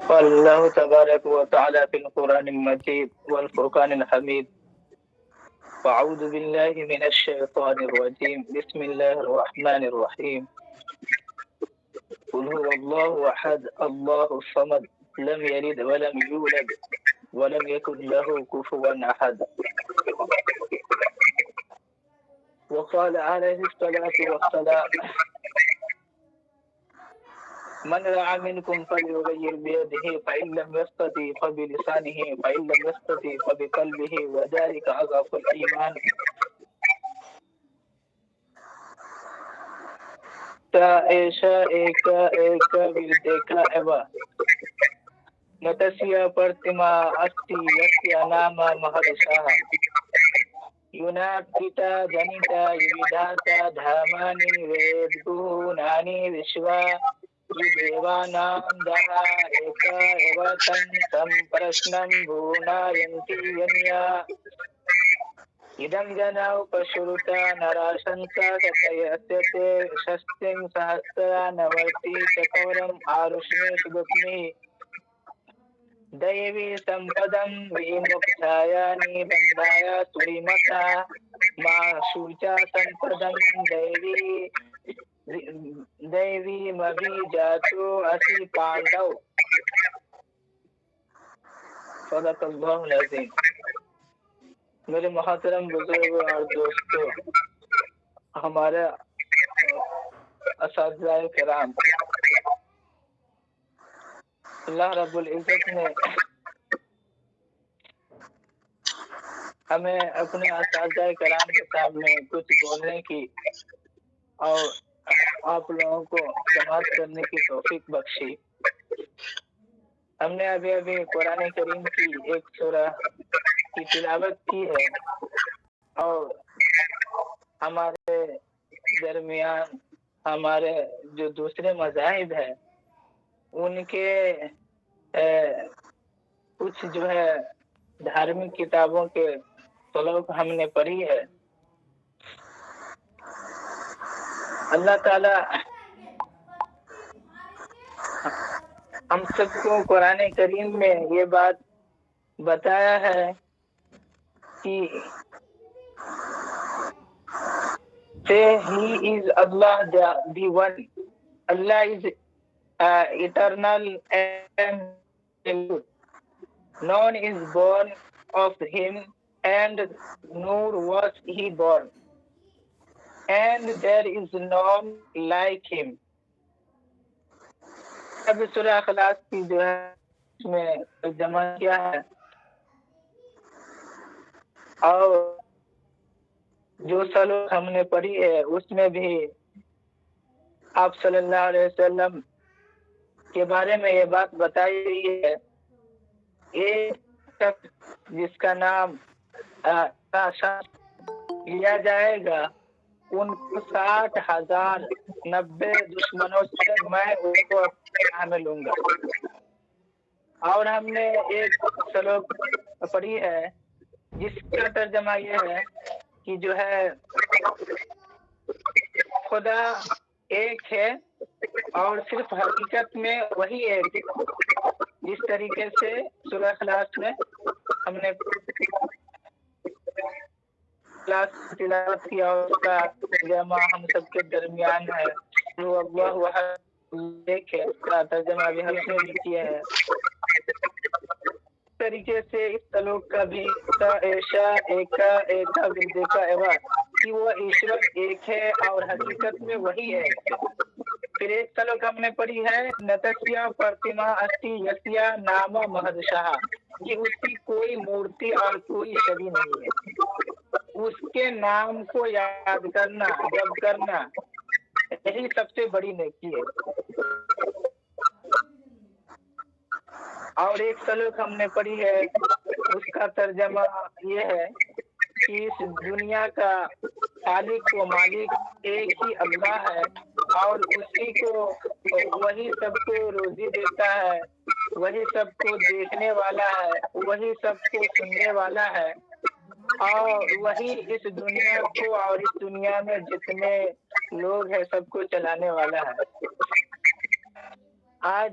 قال الله تبارك وتعالى في القرآن المجيد والفرقان الحميد: وأعوذ بالله من الشيطان الرجيم. بسم الله الرحمن الرحيم. قل هو الله أحد الله الصمد لم يلد ولم يولد ولم يكن له كفوا أحد. وقال عليه الصلاة والسلام: من رأى منكم فليغير بيده فإن لم يستطع فبلسانه فإن لم يستطع فبقلبه وذلك أضعف الإيمان. ایشا ایک دیکھا ایوا نتسیا پرتما استی یسیا نام مہرشاہ یوناکتا جنیتا یوداتا دھامانی ویدگونانی وشوا یدیوانام دہا ایکا ایوا تن تم پرشنم بھونا ینتی ینیا idam jana upashruta narasanta katayasate shastim sahasra navarti chakauram arushme sudupni daivi sampadam vimukchayani bandaya surimata ma shucha sampadam daivi mavi jatu asi pandav. Sadaqallahu al-azim. میرے محترم بزرگ اور دوستوں، ہمارے اساتذہ کرام، اللہ رب العزت نے ہمیں اپنے اساتذہ کرام کے سامنے کچھ بولنے کی اور آپ لوگوں کو جماعت کرنے کی توفیق بخشی۔ ہم نے ابھی قرآن کریم کی ایک سورہ کی تلاوت کی ہے اور ہمارے درمیان ہمارے جو دوسرے مذاہب ہیں ان کے کچھ جو ہے دھارمک کتابوں کے سلوک ہم نے پڑھی ہے۔ اللہ تعالی ہم سب کو قرآن کریم میں یہ بات بتایا ہے کہ He is Allah the one. Allah is eternal and good. None is born of him and nor was he born. And there is none like him. اب سورہ اخلاص کی جو ہے اس میں جمع کیا ہے اور جو سلوک ہم نے پڑھی ہے اس میں بھی آپ صلی اللہ علیہ وسلم کے بارے میں یہ بات بتائی گئی ہے۔ ایک شخص جس کا نام لیا جائے گا ان کو 60,090 دشمنوں سے میں ان کو اپنے راہ میں لوں گا۔ اور ہم نے ایک سلوک پڑھی ہے جس کا ترجمہ یہ ہے کہ جو ہے خدا ایک ہے اور صرف حقیقت میں وہی ایک، جس طریقے سے سورہ اخلاص میں ہم نے تلاوت کیا اور اس کا ترجمہ ہم سب کے درمیان ہے۔ وہ اللہ احد ایک ہے، اس کا ترجمہ بھی ہم نے بھی کیا ہے۔ اس طریقے سے اس سلوک کا بھی ایشا ایکا ایکا دیکھا ایوا کہ وہ ایشور ایک ہے اور حقیقت میں وہی ہے۔ پھر ایک سلوک ہم نے پڑھی ہے نتسیا پرتما استی یسیا نام مہدشاہ، کہ اس کی کوئی مورتی اور کوئی شبیہ نہیں ہے، اس کے نام کو یاد کرنا جب کرنا یہی سب سے بڑی نیکی ہے۔ اور ایک سلوک ہم نے پڑھی ہے اس کا ترجمہ یہ ہے کہ اس دنیا کا خالق و مالک ایک ہی اللہ ہے اور اسی کو وہی سب کو روزی دیتا ہے، وہی سب کو دیکھنے والا ہے، وہی سب کو سننے والا ہے اور وہی اس دنیا کو اور اس دنیا میں جتنے لوگ ہیں سب کو چلانے والا ہے۔ آج